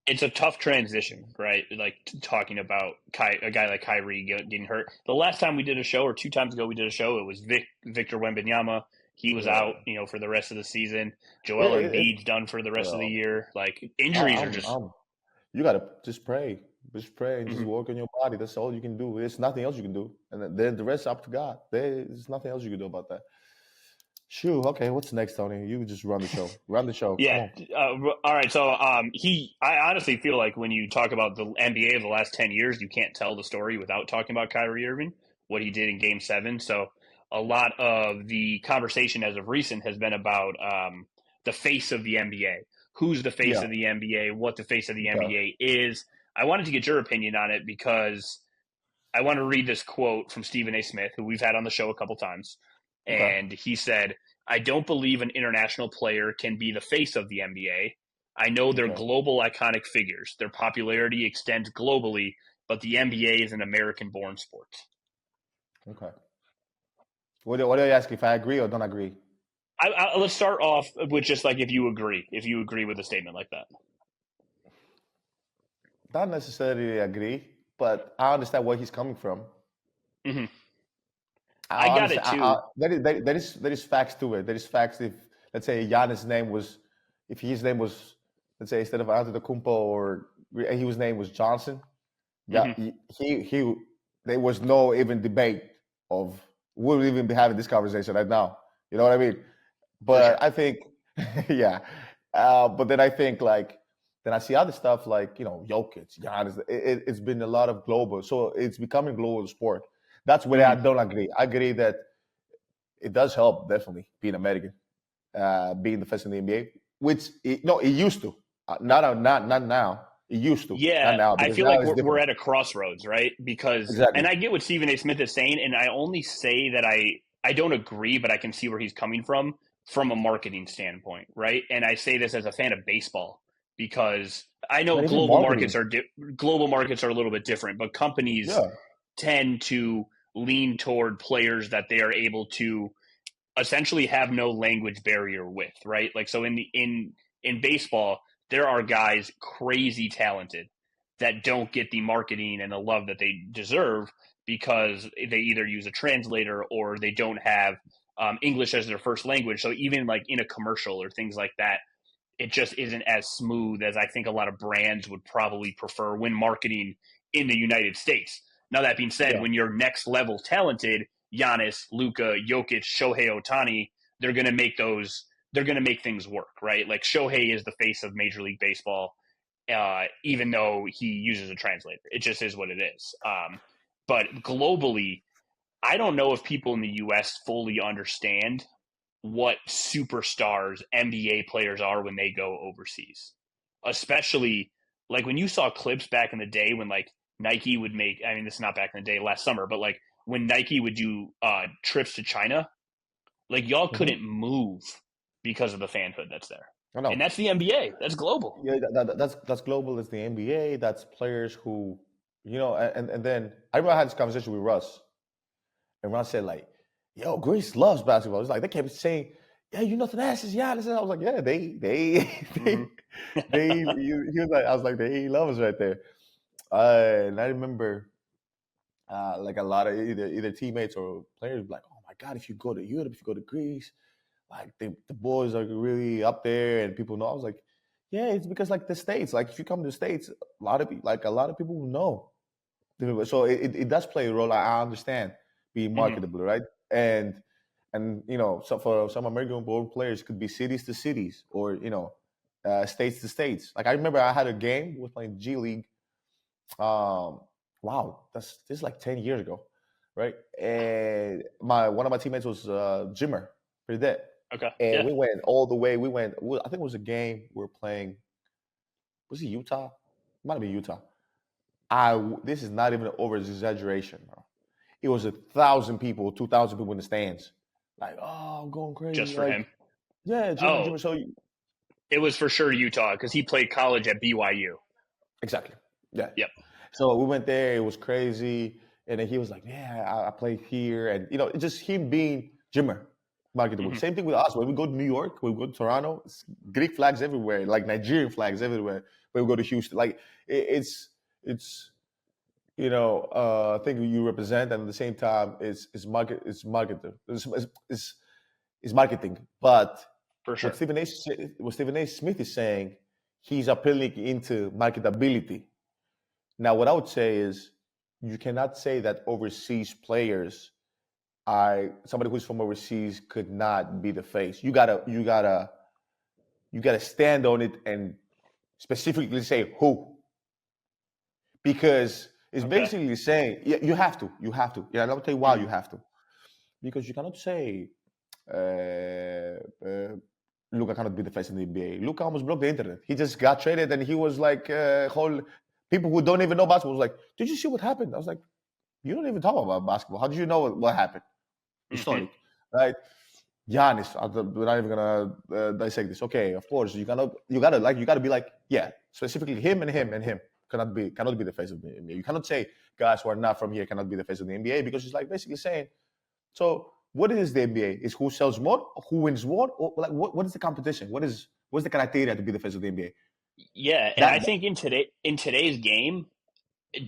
it's a tough transition, right? Like talking about a guy like Kyrie getting hurt. The last time we did a show, or 2 times ago we did a show, it was Victor Wembanyama. He was out, Yeah, for the rest of the season. yeah. Joel Embiid's done for the rest of the Well, year. Like I, injuries are just. I'm. You gotta just pray, and just Mhm. work on your body. That's all you can do. There's nothing else you can do, and then the rest up to God. There's nothing else you can do about that. Shoo. Okay, what's next, Tony? You just run the show. Run the show. Come Yeah. on. All right. So I honestly feel like when you talk about the NBA of the last 10 years, you can't tell the story without talking about Kyrie Irving, what he did in Game 7. So a lot of the conversation as of recent has been about the face of the NBA, who's the face Yeah. of the NBA, what the face of the Okay. NBA is. I wanted to get your opinion on it because I want to read this quote from Stephen A. Smith, who we've had on the show a couple times. Okay. And he said, I don't believe an international player can be the face of the NBA. I know they're Okay. global iconic figures. Their popularity extends globally, but the NBA is an American born sport. Okay. What are you asking? If I agree or don't agree? Let's start off with just like if you agree with a statement like that. Not necessarily agree, but I understand where he's coming from. Hmm. I I got it understand. too. There is facts to it. There is facts. If let's say Giannis' name was, if his name was, let's say instead of Antetokounmpo or his name was Johnson, yeah, Hmm. he there was no even debate of we would even be having this conversation right now. You know what I mean? For But sure. I think, yeah. But then I think then I see other stuff like Jokic, Giannis. It's been a lot of global, so it's becoming global sport. That's where I Hmm. don't agree. I agree that it does help definitely being American, being the first in the NBA, which it used to. Not now. It used to, not Yeah, now I because feel now like it's we're different. at a crossroads, right? Because, Exactly. and I get what Stephen A. Smith is saying, and I only say that I don't agree, but I can see where he's coming from a marketing standpoint, right? And I say this as a fan of baseball because I know Not even marketing. global markets are a little bit different, but companies Yeah. tend to lean toward players that they are able to essentially have no language barrier with, right? Like so in baseball, there are guys crazy talented that don't get the marketing and the love that they deserve because they either use a translator or they don't have English as their first language. So even like in a commercial or things like that, it just isn't as smooth as I think a lot of brands would probably prefer when marketing in the United States. Now, that being said, Yeah. when you're next level talented, Giannis, Luka, Jokic, Shohei Otani, they're going to make things work, right? Like Shohei is the face of Major League Baseball, even though he uses a translator. It just is what it is. But globally, I don't know if people in the U.S. fully understand what superstars NBA players are when they go overseas. Especially like when you saw clips back in the day when like Nike would make, I mean, this is not back in the day, last summer, but like when Nike would do trips to China, like y'all Hmm. couldn't move because of the fanhood that's there. I And know. that's the NBA. That's global. Yeah, that's global. It's the NBA. That's players who, and then I remember I had this conversation with Russ, and Russ said like, "Yo, Greece loves basketball." It's like they kept saying, "Yeah, Thanalysis, yeah." This. I was like, "Yeah, Hmm. He was like, I was like, they love us right there. And I remember, like a lot of either teammates or players, like, "Oh my God, if you go to Europe, if you go to Greece, like the boys are really up there and people know." I was like, yeah, it's because like the States, like if you come to the States, a lot of people will know. So it does play a role. I understand being Hmm. marketable, right? And so for some American born players, it could be cities to cities or states to states. Like I remember I had a game, we was playing G League. Wow, this is like 10 years ago, right? And one of my teammates was Jimmer, pretty dead. Okay. And Yeah. we went all the way. I think it was a game we were playing. Was it Utah? Might have been Utah. This is not even an over exaggeration, bro. It was 1,000 people, 2,000 people in the stands. Like, oh, I'm going Just crazy. for him. Like, yeah, Jimmer, Oh, Jimmer. So it was for sure Utah because he played college at BYU. exactly, yeah. Yep. So we went there. It was crazy. And then he was like, "Yeah, I played here," and just him being Jimmer, marketable. Hmm. Same thing with us. When we go to New York, when we go to Toronto, it's Greek flags everywhere, like Nigerian flags everywhere. but we go to Houston. Like it's I think you represent, and at the same time, it's marketing. But for what sure. Stephen A. Smith is saying, he's appealing into marketability. Now, what I would say is, you cannot say that overseas players, somebody who's from overseas could not be the face. You gotta stand on it and specifically say who, because it's Okay. basically saying, yeah, you have to. Yeah, and I'll tell you why Hmm. you have to, because you cannot say, Luca cannot be the face in the NBA. Luca almost broke the internet. He just got traded, and he was like, whole people who don't even know basketball was like, "Did you see what happened?" I was like, "You don't even talk about basketball. How did you know what happened?" Hmm. Historic, right? Giannis, we're not even gonna dissect this. Okay, of course you gotta be like, yeah, specifically him and him and him cannot be the face of the NBA. You cannot say guys who are not from here cannot be the face of the NBA, because it's like basically saying, so what is the NBA? Is who sells more, who wins more, or like what is the competition? What's the criteria to be the face of the NBA? Yeah, and I That think in today's game,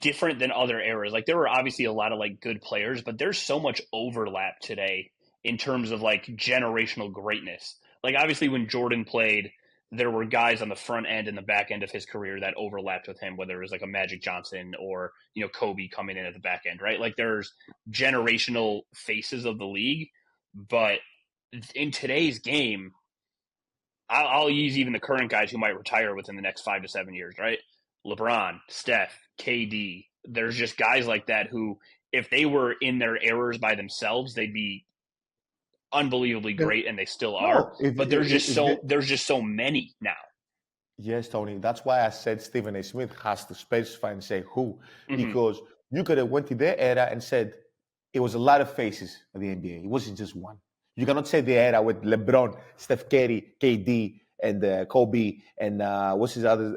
different than other eras. Like there were obviously a lot of like good players, but there's so much overlap today in terms of like generational greatness. Like obviously when Jordan played, there were guys on the front end and the back end of his career that overlapped with him, whether it was like a Magic Johnson or Kobe coming in at the back end, right? Like there's generational faces of the league, but in today's game, I'll use even the current guys who might retire within the next 5 to 7 years, right? LeBron, Steph, KD. There's just guys like that who, if they were in their errors by themselves, they'd be unbelievably great, and they still are. no, But there's just so many now. yes, Tony. That's why I said Stephen A. Smith has to specify and say who, Hmm. because you could have went to their era and said it was a lot of faces of the NBA. It wasn't just one. You cannot say the era with LeBron, Steph Curry, KD, and Kobe, and what's his other,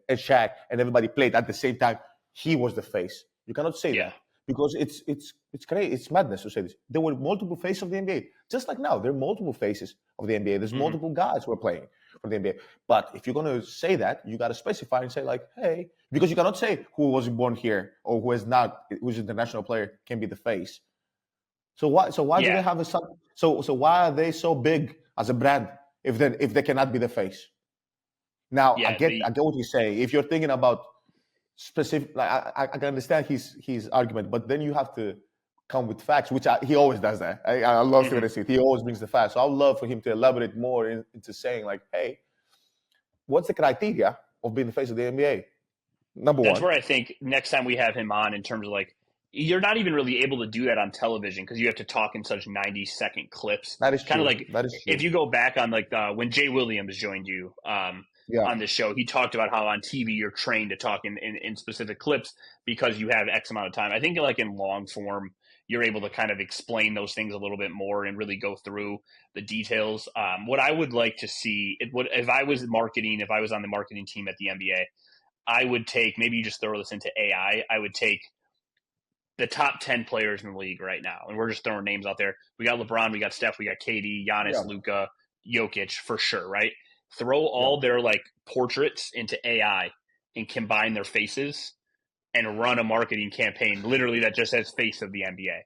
and Shaq, and everybody played at the same time. He was the face. You cannot say Yeah. that, because it's crazy. It's madness to say this. There were multiple faces of the NBA, just like now there are multiple faces of the NBA. There's Hmm. multiple guys who are playing for the NBA. But if you're going to say that, you got to specify and say like, hey, because you cannot say who wasn't born here or who is not, who's an international player can be the face. So why? So why do they Yeah. have a son? So why are they so big as a brand if they cannot be the face? Now I Yeah. get I get what you say. If you're thinking about specific, like, I can understand his argument, but then you have to come with facts, which he always does that. I love Hmm. Steven A. He always brings the facts. So I'd love for him to elaborate more into saying like, hey, what's the criteria of being the face of the NBA? Number That's one, where I think next time we have him on, in terms of like, you're not even really able to do that on television because you have to talk in such 90-second clips. that is Kind of true. like That is if true. you go back on like when Jay Williams joined you Yeah, on this show, he talked about how on TV you're trained to talk in specific clips because you have X amount of time. I think like in long form, you're able to kind of explain those things a little bit more and really go through the details. What I would like to see, it would if I was marketing, if I was on the marketing team at the NBA, I would take, maybe you just throw this into AI. I would take the top 10 players in the league right now. And we're just throwing names out there. We got LeBron, we got Steph, we got KD, Giannis, yeah, Luca, Jokic for sure, right? Throw yeah. all their like portraits into AI and combine their faces and run a marketing campaign literally that just says face of the NBA.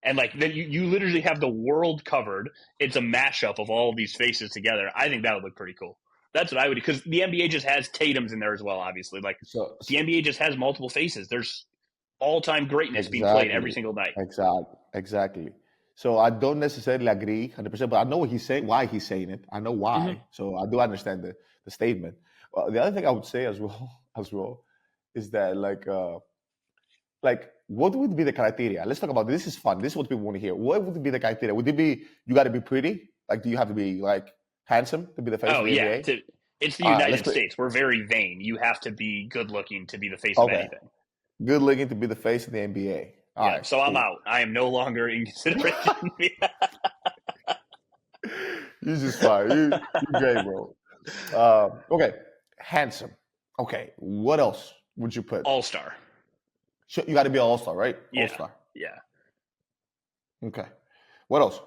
And like then you literally have the world covered. It's a mashup of all of these faces together. I think that would look pretty cool. That's what I would do, because the NBA just has Tatum's in there as well, obviously. Like So the NBA just has multiple faces. There's all time greatness being played every exactly, single night. exactly. So I don't necessarily agree 100%, but I know what he's saying, why he's saying it. I know Mm-hmm. why. So I do understand the statement. The other thing I would say as well, as well, is that like what would be the criteria? Let's talk about this. This is fun. This is what people want to hear. What would be the criteria? Would it be you got to be pretty? Like, do you have to be like handsome to be the face Oh of the yeah, NBA? it's the Let's United put States. We're very vain. You have to be good looking to be the face of okay. anything. Good looking to be the face of the NBA. All Yeah, right, so I'm cool. out. I am no longer in consideration. You just fine. You great, bro. Okay, handsome. Okay, what else would you put? All star. You got to be an all star, right? All Yeah, star. yeah. Okay. What else?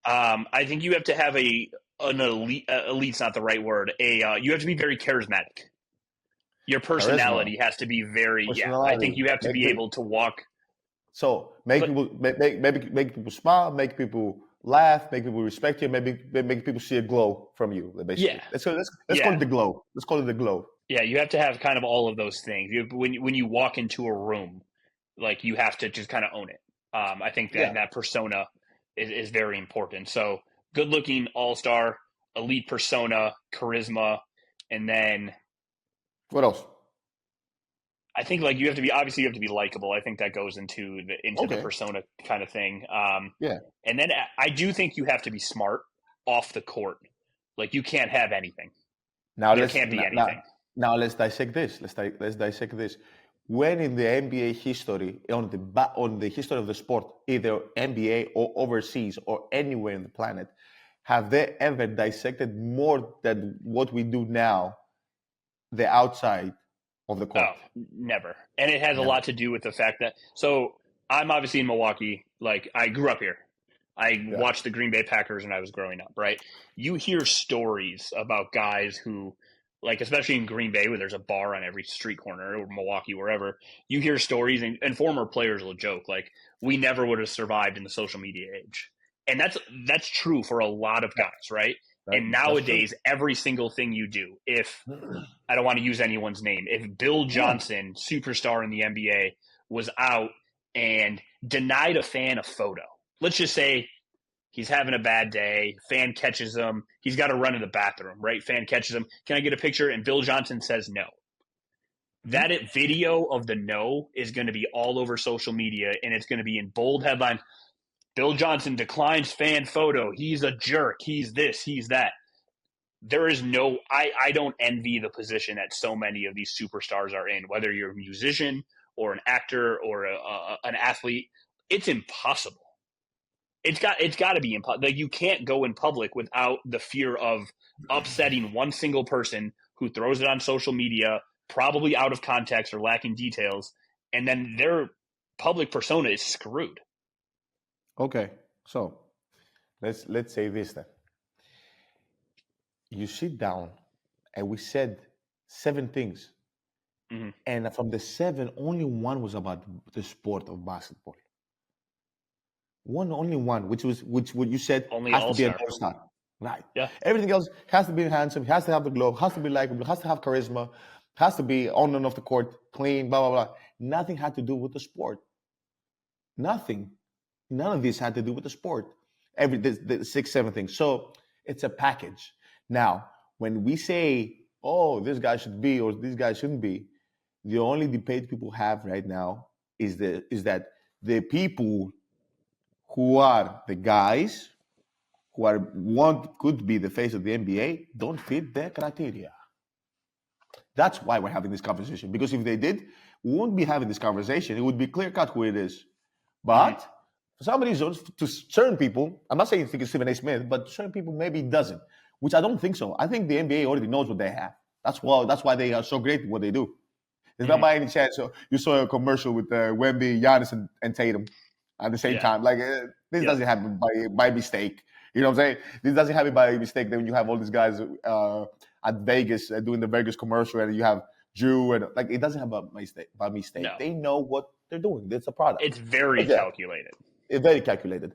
I think you have to have an elite. Elite's not the right word. You have to be very charismatic. Your charisma, personality has to be very, I think personality. you have to be able to walk. So make But people make people smile, make people laugh, make people respect you, maybe make people see a glow from you. yeah, Basically, let's call yeah, it the glow. Let's call it the glow. yeah, you have to have kind of all of those things. When you walk into a room, like you have to just kind of own it. I think that Yeah. that persona is very important. So good looking, all star, elite persona, charisma, and then What else? I think like you have to be obviously you have to be likable. I think that goes into the Okay. persona kind of thing. Yeah. And then I do think you have to be smart off the court. Like you can't have anything. Now There let's can't be now, now anything. now let's dissect this. Let's dissect this. When in the NBA history, on the history of the sport, either NBA or overseas or anywhere in the planet, have they ever dissected more than what we do now, the outside of the Oh, court? never. And it has a Never. lot to do with the fact that so I'm obviously in Milwaukee. Like I grew up here. I Yeah. watched the Green Bay Packers when I was growing up, right? You hear stories about guys who like especially in Green Bay where there's a bar on every street corner or Milwaukee wherever, you hear stories and former players will joke like we never would have survived in the social media age. And that's true for a lot of guys, right? And That's true. nowadays every single thing you do, if I don't want to use anyone's name. If Bill Yeah. Johnson, superstar in the NBA, was out and denied a fan a photo, let's just say he's having a bad day, fan catches him, he's got to run to the bathroom, right? Fan catches him, can I get a picture? And Bill Johnson says no. Mhm. That video of the no is going to be all over social media and it's going to be in bold headlines. Bill Johnson declines fan photo. He's a jerk. He's this, he's that. There is no I don't envy the position that so many of these superstars are in, whether you're a musician or an actor or an athlete. It's impossible. It's got to be impossible. Like you can't go in public without the fear of upsetting one single person who throws it on social media, probably out of context or lacking details, and then their public persona is screwed. Okay. So let's say this then. You sit down and we said 7 things. Mm-hmm. And from the 7, only one was about the sport of basketball. Only one, which what you said Only has to all be an star. all-star. Right. Yeah. Everything else has to be handsome, has to have the glow, has to be likable, has to have charisma, has to be on and off the court, clean, blah, blah, blah. Nothing had to do with the sport. Nothing. None of this had to do with the sport. The 6, 7 things. So it's a package. Now, when we say, oh, this guy should be or this guy shouldn't be, the only debate people have right now is that the people who are the guys who are could be the face of the NBA don't fit their criteria. That's why we're having this conversation. Because if they did, we wouldn't be having this conversation. It would be clear cut who it is. Mm-hmm. But for some reason, to certain people, I'm not saying it's Stephen A. Smith, but certain people maybe it doesn't, which I don't think so. I think the NBA already knows what they have. That's why they are so great at what they do. There's not Mm-hmm. by any chance so you saw a commercial with Wemby, Giannis, and Tatum at the same Yeah. time. Like this Yep. doesn't happen by mistake. You know what I'm saying? This doesn't happen by mistake. Then when you have all these guys at Vegas doing the Vegas commercial, and you have Drew, and like it doesn't happen by mistake. By mistake, No. they know what they're doing. It's a product. It's very But yeah, calculated. it's very calculated.